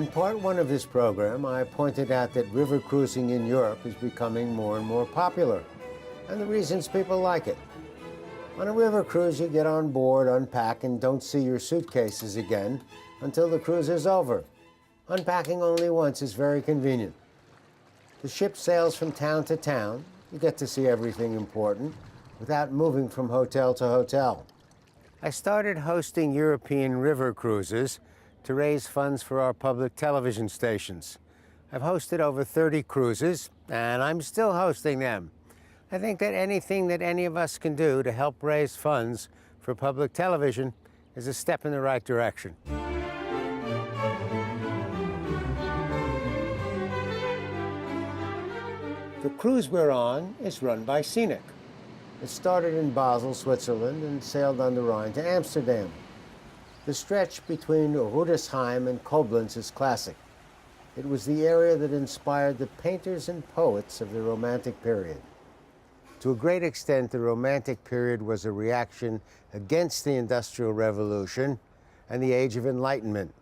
In part one of this program, I pointed out that river cruising in Europe is becoming more and more popular, and the reasons people like it. On a river cruise, you get on board, unpack, and don't see your suitcases again until the cruise is over. Unpacking only once is very convenient. The ship sails from town to town. You get to see everything important without moving from hotel to hotel. I started hosting European river cruises to raise funds for our public television stations. I've hosted over 30 cruises, and I'm still hosting them. I think that anything that any of us can do to help raise funds for public television is a step in the right direction. The cruise we're on is run by Scenic. It started in Basel, Switzerland, and sailed on the Rhine to Amsterdam. The stretch between Rudesheim and Koblenz is classic. It was the area that inspired the painters and poets of the Romantic period. To a great extent, the Romantic period was a reaction against the Industrial Revolution and the Age of Enlightenment.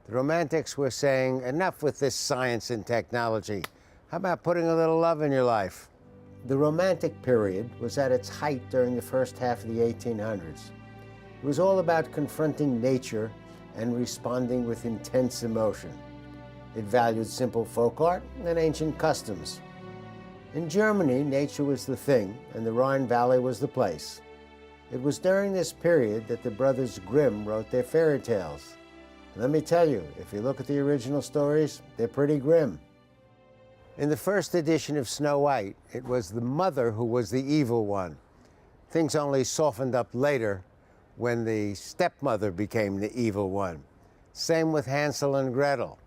The Romantics were saying, enough with this science and technology. How about putting a little love in your life? The Romantic period was at its height during the first half of the 1800s. It was all about confronting nature and responding with intense emotion. It valued simple folk art and ancient customs. In Germany, nature was the thing, and the Rhine Valley was the place. It was during this period that the brothers Grimm wrote their fairy tales. And let me tell you, if you look at the original stories, they're pretty grim. In the first edition of Snow White, it was the mother who was the evil one. Things only softened up later when the stepmother became the evil one. Same with Hansel and Gretel.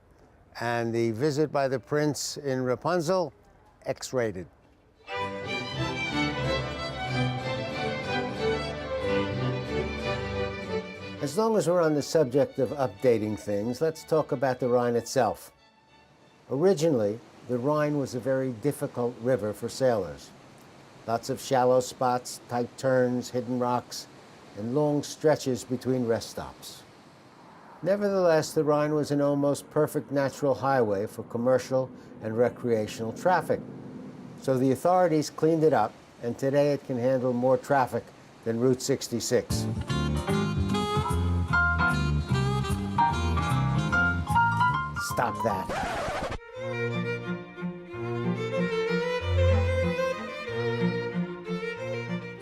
And the visit by the prince in Rapunzel, X-rated. As long as we're on the subject of updating things, let's talk about the Rhine itself. Originally, the Rhine was a very difficult river for sailors. Lots of shallow spots, tight turns, hidden rocks, and long stretches between rest stops. Nevertheless, the Rhine was an almost perfect natural highway for commercial and recreational traffic. So the authorities cleaned it up, and today it can handle more traffic than Route 66. Stop that.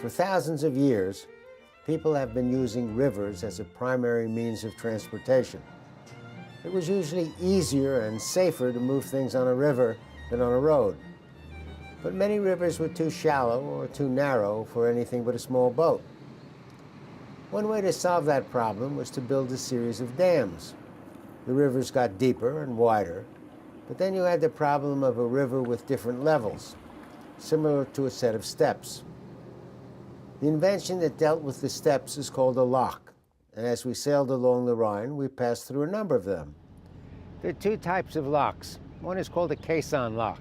For thousands of years, people have been using rivers as a primary means of transportation. It was usually easier and safer to move things on a river than on a road. But many rivers were too shallow or too narrow for anything but a small boat. One way to solve that problem was to build a series of dams. The rivers got deeper and wider, but then you had the problem of a river with different levels, similar to a set of steps. The invention that dealt with the steps is called a lock, and as we sailed along the Rhine, we passed through a number of them. There are two types of locks. One is called a caisson lock.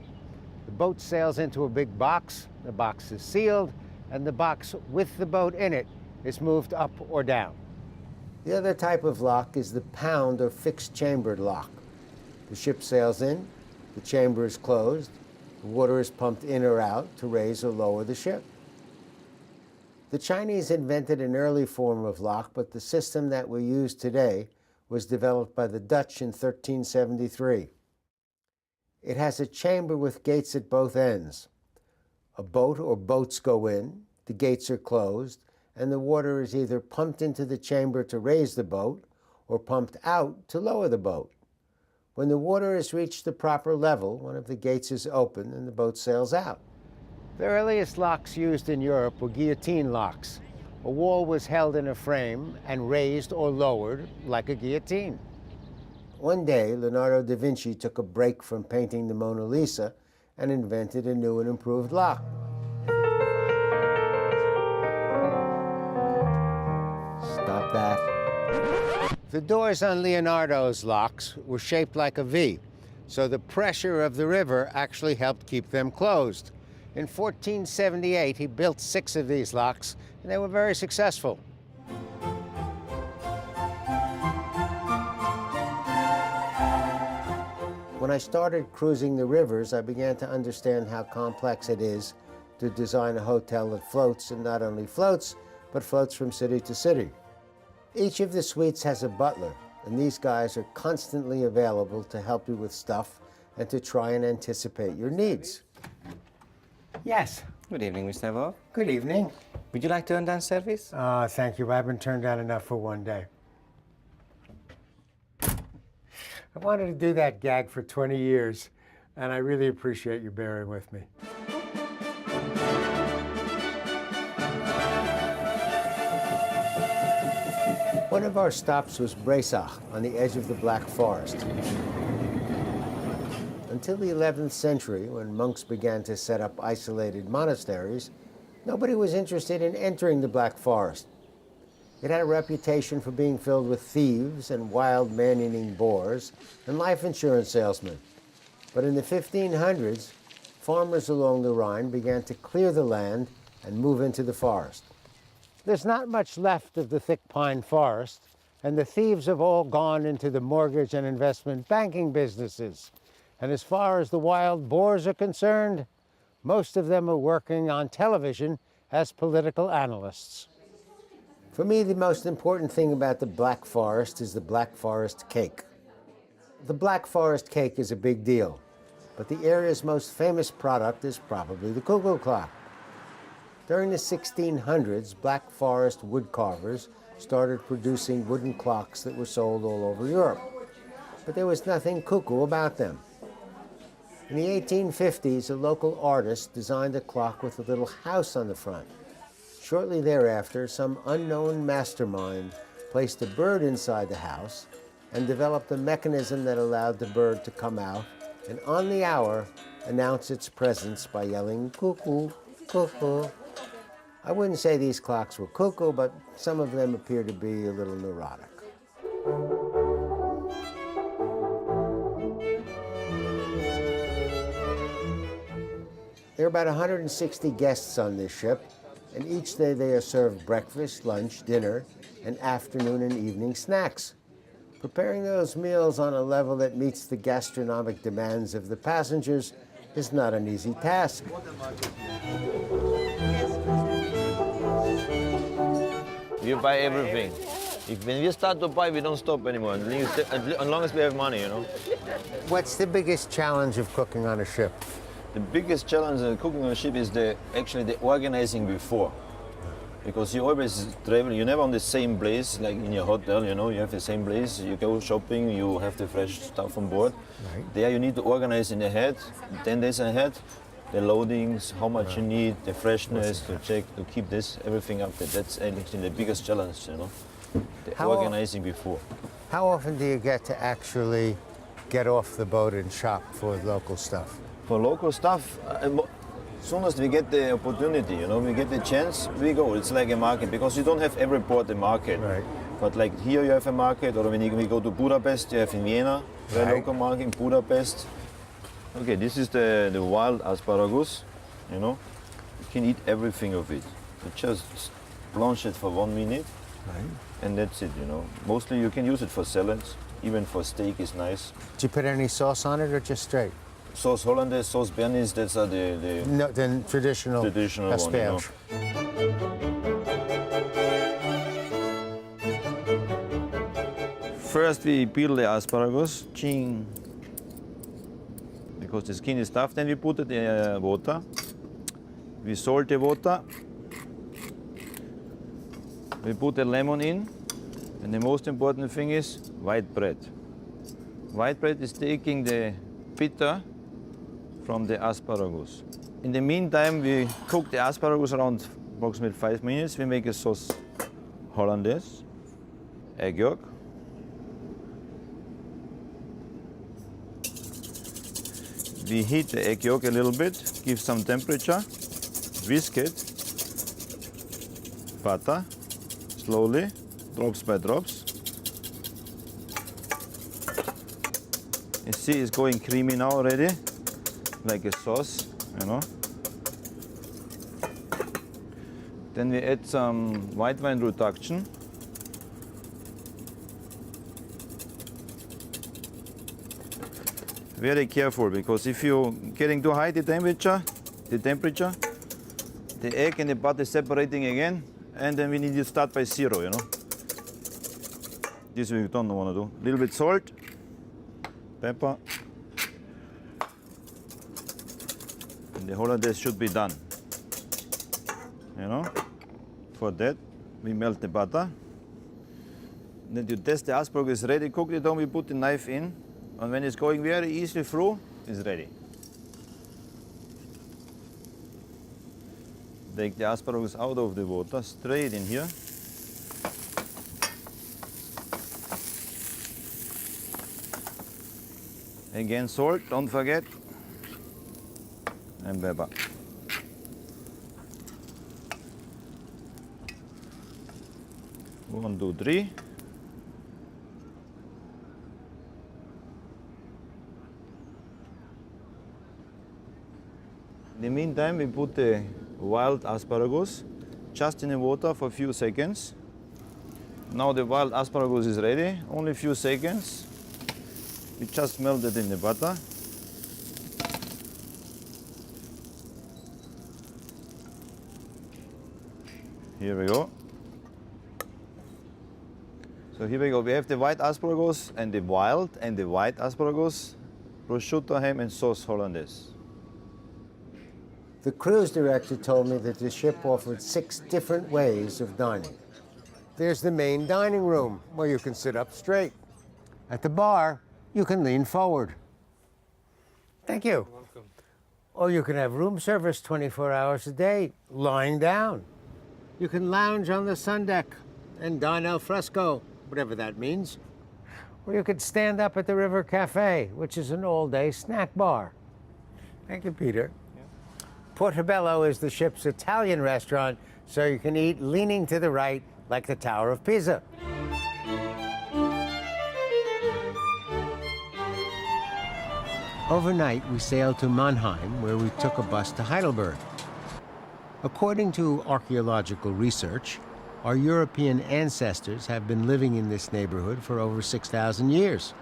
The boat sails into a big box, the box is sealed, and the box with the boat in it is moved up or down. The other type of lock is the pound or fixed-chambered lock. The ship sails in, the chamber is closed, the water is pumped in or out to raise or lower the ship. The Chinese invented an early form of lock, but the system that we use today was developed by the Dutch in 1373. It has a chamber with gates at both ends. A boat or boats go in, the gates are closed, and the water is either pumped into the chamber to raise the boat or pumped out to lower the boat. When the water has reached the proper level, one of the gates is open and the boat sails out. The earliest locks used in Europe were guillotine locks. A wall was held in a frame and raised or lowered like a guillotine. One day, Leonardo da Vinci took a break from painting the Mona Lisa and invented a new and improved lock. Stop that. The doors on Leonardo's locks were shaped like a V, so the pressure of the river actually helped keep them closed. In 1478, he built 6 of these locks, and they were very successful. When I started cruising the rivers, I began to understand how complex it is to design a hotel that floats, and not only floats, but floats from city to city. Each of the suites has a butler, and these guys are constantly available to help you with stuff and to try and anticipate your needs. Yes. Good evening, Mr. Wolf. Good evening. Would you like turn down service? Thank you. I haven't turned down enough for one day. I wanted to do that gag for 20 years, and I really appreciate you bearing with me. One of our stops was Breisach, on the edge of the Black Forest. Until the 11th century, when monks began to set up isolated monasteries, nobody was interested in entering the Black Forest. It had a reputation for being filled with thieves and wild man-eating boars and life insurance salesmen. But in the 1500s, farmers along the Rhine began to clear the land and move into the forest. There's not much left of the thick pine forest, and the thieves have all gone into the mortgage and investment banking businesses. And as far as the wild boars are concerned, most of them are working on television as political analysts. For me, the most important thing about the Black Forest is the Black Forest cake. The Black Forest cake is a big deal, but the area's most famous product is probably the cuckoo clock. During the 1600s, Black Forest woodcarvers started producing wooden clocks that were sold all over Europe, but there was nothing cuckoo about them. In the 1850s, a local artist designed a clock with a little house on the front. Shortly thereafter, some unknown mastermind placed a bird inside the house and developed a mechanism that allowed the bird to come out and on the hour announce its presence by yelling, cuckoo, cuckoo. I wouldn't say these clocks were cuckoo, but some of them appear to be a little neurotic. There are about 160 guests on this ship, and each day they are served breakfast, lunch, dinner, and afternoon and evening snacks. Preparing those meals on a level that meets the gastronomic demands of the passengers is not an easy task. We buy everything. When we start to buy, we don't stop anymore, as long as we have money, you know. What's the biggest challenge of cooking on a ship? The biggest challenge in cooking on a ship is actually the organizing before. Because you always travel, you're never on the same place, like in your hotel, you know, you have the same place, you go shopping, you have the fresh stuff on board. Right. There you need to organize in the head, 10 days ahead, the loadings, how much you need, the freshness, to check, to keep everything up. That's actually the biggest challenge, you know, the organizing before. How often do you get to actually get off the boat and shop for local stuff? For local stuff, as soon as we get the opportunity, you know, we get the chance, we go. It's like a market, because you don't have every port a market. Right. But like here you have a market, or when we go to Budapest, you have in Vienna, a local market, Budapest. Okay, this is the wild asparagus, you know. You can eat everything of it. You just blanch it for 1 minute, and that's it, you know. Mostly you can use it for salads, even for steak is nice. Do you put any sauce on it or just straight? Sauce Hollandaise, sauce Bernays, that's the no, then traditional asperge. One, you know. First we peel the asparagus, ching, because the skin is tough. Then we put it in water. We salt the water. We put the lemon in, and the most important thing is white bread. White bread is taking the bitter from the asparagus. In the meantime, we cook the asparagus around approximately 5 minutes. We make a sauce Hollandaise, egg yolk. We heat the egg yolk a little bit, give some temperature, whisk it, butter, slowly, drops by drops. You see it's going creamy now already, like a sauce, you know. Then we add some white wine reduction. Very careful, because if you're getting too high the temperature, the egg and the butter is separating again, and then we need to start by 0, you know. This we don't want to do. A little bit salt, pepper, and the hollandaise should be done. You know, for that we melt the butter. Then you test the asparagus is ready. Cook it down. We put the knife in, and when it's going very easily through, it's ready. Take the asparagus out of the water, straight in here. Again, salt, don't forget, and pepper. One, two, three. In the meantime, we put the wild asparagus just in the water for a few seconds. Now the wild asparagus is ready, only a few seconds. We just melt it in the butter. Here we go. So here we go. We have the white asparagus and the wild and the white asparagus, prosciutto ham and sauce hollandaise. The cruise director told me that the ship offered 6 different ways of dining. There's the main dining room, where you can sit up straight. At the bar, you can lean forward. Thank you. You're welcome. Or you can have room service 24 hours a day, lying down. You can lounge on the sun deck and dine al fresco, whatever that means. Or you could stand up at the River Cafe, which is an all-day snack bar. Thank you, Peter. Portobello is the ship's Italian restaurant, so you can eat leaning to the right, like the Tower of Pisa. Overnight, we sailed to Mannheim, where we took a bus to Heidelberg. According to archaeological research, our European ancestors have been living in this neighborhood for over 6,000 years.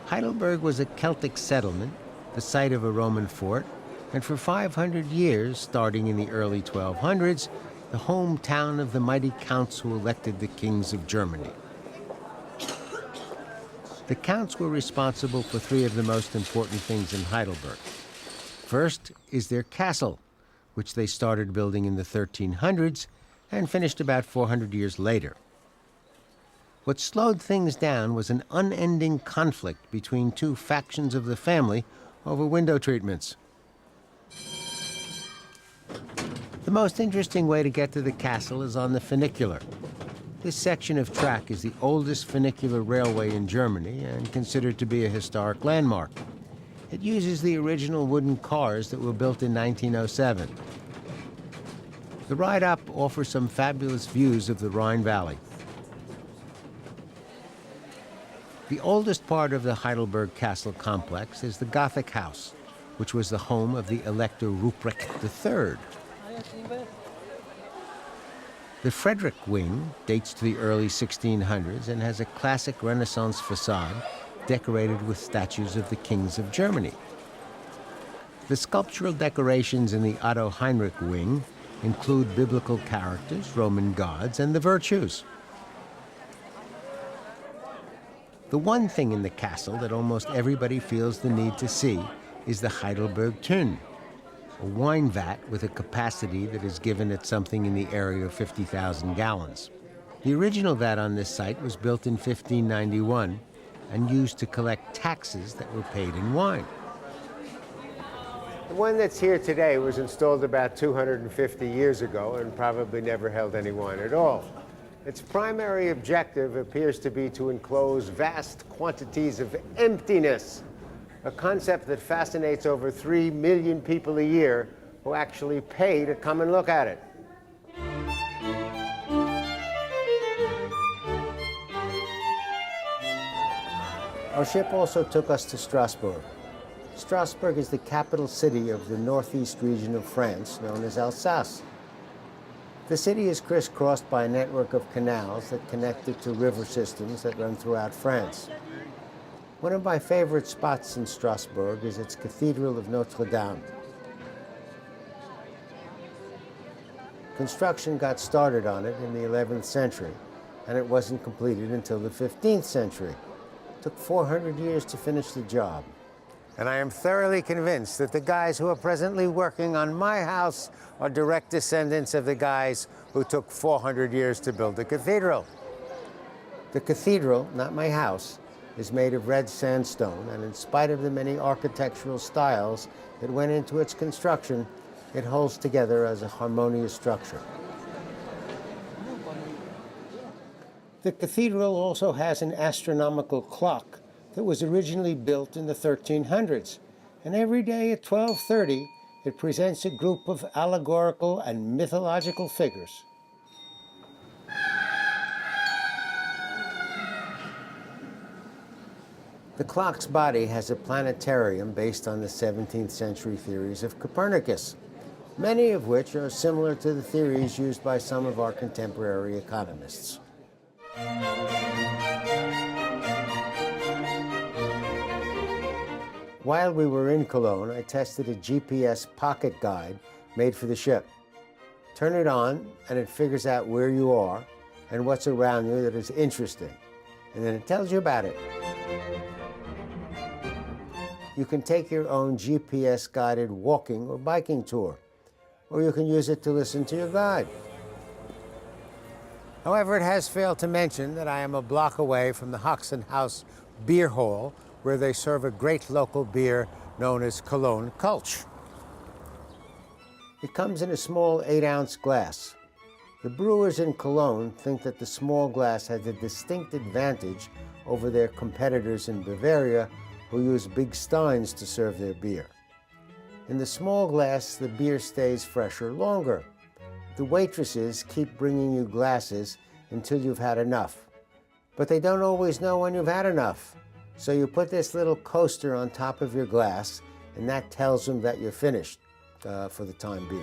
Heidelberg was a Celtic settlement, the site of a Roman fort, and for 500 years, starting in the early 1200s, the hometown of the mighty counts who elected the kings of Germany. The counts were responsible for 3 of the most important things in Heidelberg. First is their castle, which they started building in the 1300s and finished about 400 years later. What slowed things down was an unending conflict between 2 factions of the family over window treatments. The most interesting way to get to the castle is on the funicular. This section of track is the oldest funicular railway in Germany and considered to be a historic landmark. It uses the original wooden cars that were built in 1907. The ride up offers some fabulous views of the Rhine Valley. The oldest part of the Heidelberg Castle complex is the Gothic house, which was the home of the Elector Ruprecht III. The Frederick wing dates to the early 1600s and has a classic Renaissance facade decorated with statues of the kings of Germany. The sculptural decorations in the Otto Heinrich wing include biblical characters, Roman gods, and the virtues. The one thing in the castle that almost everybody feels the need to see is the Heidelberg Tun, a wine vat with a capacity that is given at something in the area of 50,000 gallons. The original vat on this site was built in 1591 and used to collect taxes that were paid in wine. The one that's here today was installed about 250 years ago and probably never held any wine at all. Its primary objective appears to be to enclose vast quantities of emptiness, a concept that fascinates over 3 million people a year who actually pay to come and look at it. Our ship also took us to Strasbourg. Strasbourg is the capital city of the northeast region of France, known as Alsace. The city is crisscrossed by a network of canals that connect it to river systems that run throughout France. One of my favorite spots in Strasbourg is its Cathedral of Notre Dame. Construction got started on it in the 11th century, and it wasn't completed until the 15th century. It took 400 years to finish the job. And I am thoroughly convinced that the guys who are presently working on my house are direct descendants of the guys who took 400 years to build the cathedral. The cathedral, not my house, is made of red sandstone, and in spite of the many architectural styles that went into its construction, it holds together as a harmonious structure. The cathedral also has an astronomical clock that was originally built in the 1300s, and every day at 12:30 it presents a group of allegorical and mythological figures. The clock's body has a planetarium based on the 17th century theories of Copernicus, many of which are similar to the theories used by some of our contemporary economists. While we were in Cologne, I tested a GPS pocket guide made for the ship. Turn it on, and it figures out where you are and what's around you that is interesting, and then it tells you about it. You can take your own GPS-guided walking or biking tour, or you can use it to listen to your guide. However, it has failed to mention that I am a block away from the Hoxenhaus Beer Hall, where they serve a great local beer known as Cologne Kulch. It comes in a small 8-ounce glass. The brewers in Cologne think that the small glass has a distinct advantage over their competitors in Bavaria, who use big steins to serve their beer. In the small glass, the beer stays fresher longer. The waitresses keep bringing you glasses until you've had enough. But they don't always know when you've had enough. So you put this little coaster on top of your glass, and that tells them that you're finished for the time being.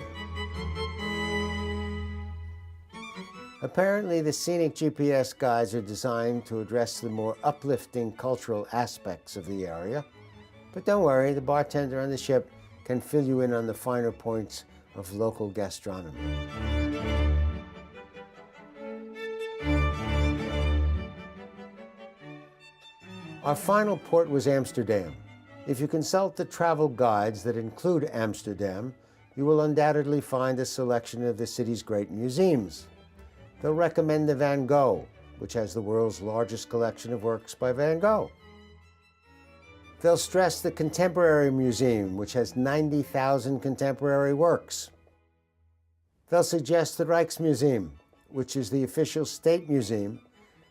Apparently, the scenic GPS guides are designed to address the more uplifting cultural aspects of the area. But don't worry, the bartender on the ship can fill you in on the finer points of local gastronomy. Our final port was Amsterdam. If you consult the travel guides that include Amsterdam, you will undoubtedly find a selection of the city's great museums. They'll recommend the Van Gogh, which has the world's largest collection of works by Van Gogh. They'll stress the Contemporary Museum, which has 90,000 contemporary works. They'll suggest the Rijksmuseum, which is the official state museum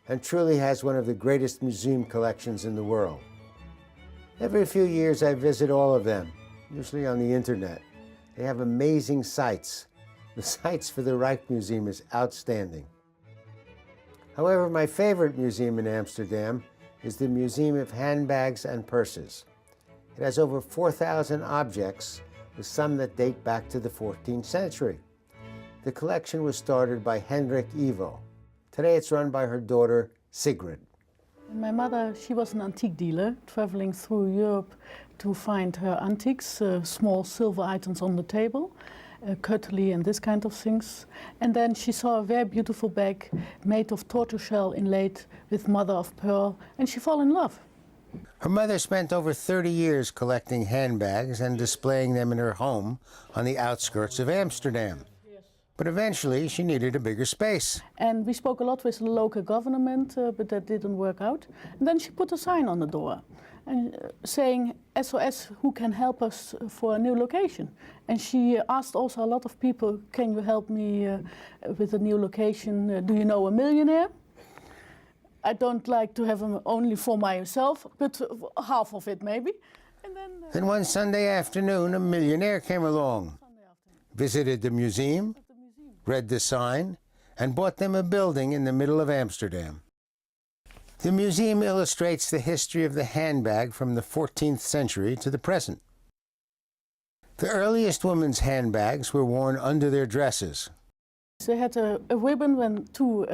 and truly has one of the greatest museum collections in the world. Every few years I visit all of them, usually on the internet. They have amazing sites. The sites for the Rijksmuseum is outstanding. However, my favorite museum in Amsterdam is the Museum of Handbags and Purses. It has over 4,000 objects, with some that date back to the 14th century. The collection was started by Hendrik Ivo. Today it's run by her daughter, Sigrid. My mother, she was an antique dealer, traveling through Europe to find her antiques, small silver items on the table, cutlery and this kind of things. And then she saw a very beautiful bag made of tortoiseshell inlaid with mother of pearl, and she fell in love. Her mother spent over 30 years collecting handbags and displaying them in her home on the outskirts of Amsterdam. But eventually, she needed a bigger space. And we spoke a lot with the local government, but that didn't work out. And then she put a sign on the door and saying, SOS, who can help us for a new location? And she asked also a lot of people, can you help me with a new location? Do you know a millionaire? I don't like to have them only for myself, but half of it maybe. And then one Sunday afternoon, a millionaire came along, visited the museum, read the sign, and bought them a building in the middle of Amsterdam. The museum illustrates the history of the handbag from the 14th century to the present. The earliest women's handbags were worn under their dresses. They had a ribbon with two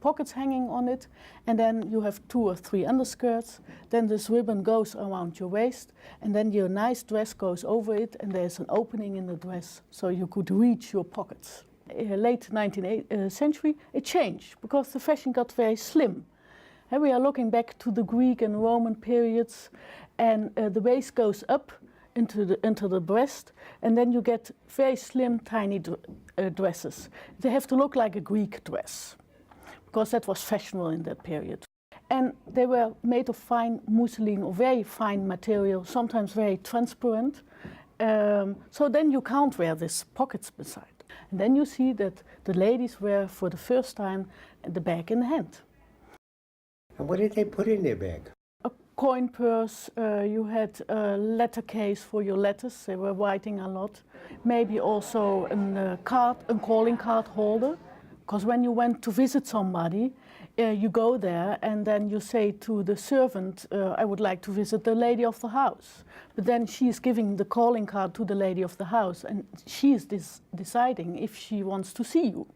pockets hanging on it, and then you have 2 or 3 underskirts. Then this ribbon goes around your waist, and then your nice dress goes over it, and there's an opening in the dress so you could reach your pockets. Late 19th century, it changed because the fashion got very slim. And we are looking back to the Greek and Roman periods, and the waist goes up into the breast, and then you get very slim, tiny dresses. They have to look like a Greek dress, because that was fashionable in that period. And they were made of fine mousseline or very fine material, sometimes very transparent. So then you can't wear these pockets beside. And then you see that the ladies wear for the first time the bag in the hand. And what did they put in their bag? A coin purse, you had a letter case for your letters, they were writing a lot. Maybe also a calling card holder, because when you went to visit somebody, you go there and then you say to the servant, I would like to visit the lady of the house. But then she is giving the calling card to the lady of the house, and she is deciding if she wants to see you.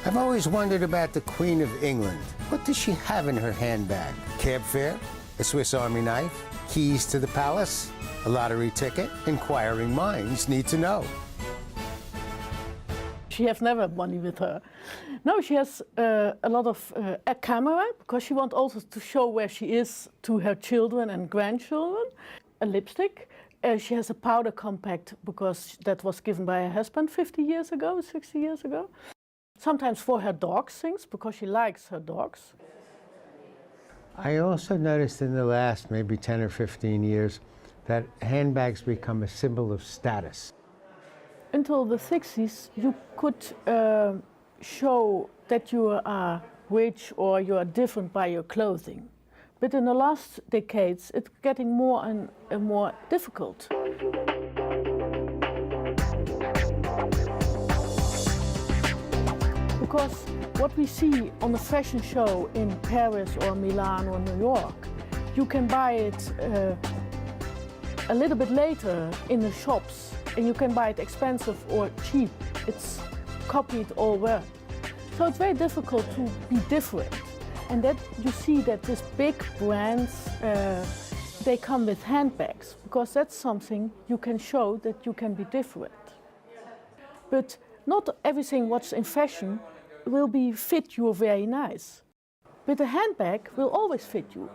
I've always wondered about the Queen of England. What does she have in her handbag? Cab fare? A Swiss Army knife? Keys to the palace? A lottery ticket? Inquiring minds need to know. She has never money with her. No, she has a lot of a camera, because she wants also to show where she is to her children and grandchildren. A lipstick. She has a powder compact, because that was given by her husband 50 years ago, 60 years ago. Sometimes for her dogs things, because she likes her dogs. I also noticed in the last maybe 10 or 15 years that handbags become a symbol of status. Until the 60s, you could show that you are rich or you are different by your clothing. But in the last decades, it's getting more and more difficult. Because what we see on the fashion show in Paris or Milan or New York, you can buy it a little bit later in the shops, and you can buy it expensive or cheap. It's copied or well. So it's very difficult to be different. And that you see that these big brands, they come with handbags, because that's something you can show that you can be different. But not everything what's in fashion will fit you very nice. But a handbag will always fit you.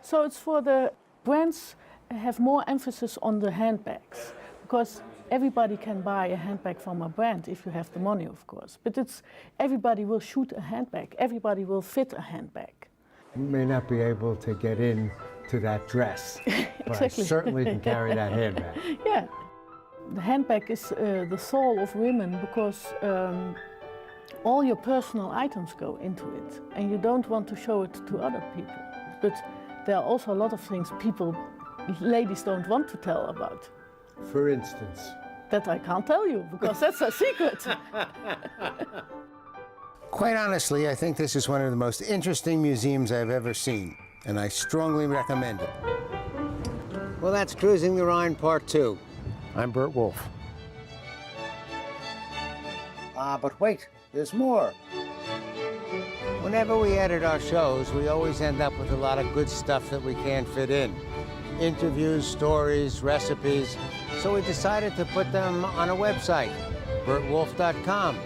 So it's for the brands have more emphasis on the handbags, because everybody can buy a handbag from a brand if you have the money, of course. But everybody will shoot a handbag. Everybody will fit a handbag. You may not be able to get into that dress, but I certainly can carry that handbag. Yeah. The handbag is the soul of women, because all your personal items go into it, and you don't want to show it to other people. But there are also a lot of things ladies don't want to tell about. For instance? That I can't tell you, because that's a secret. Quite honestly, I think this is one of the most interesting museums I've ever seen, and I strongly recommend it. Well, that's Cruising the Rhine Part 2. I'm Burt Wolf. But wait, there's more. Whenever we edit our shows, we always end up with a lot of good stuff that we can't fit in. Interviews, stories, recipes. So we decided to put them on a website, burtwolf.com.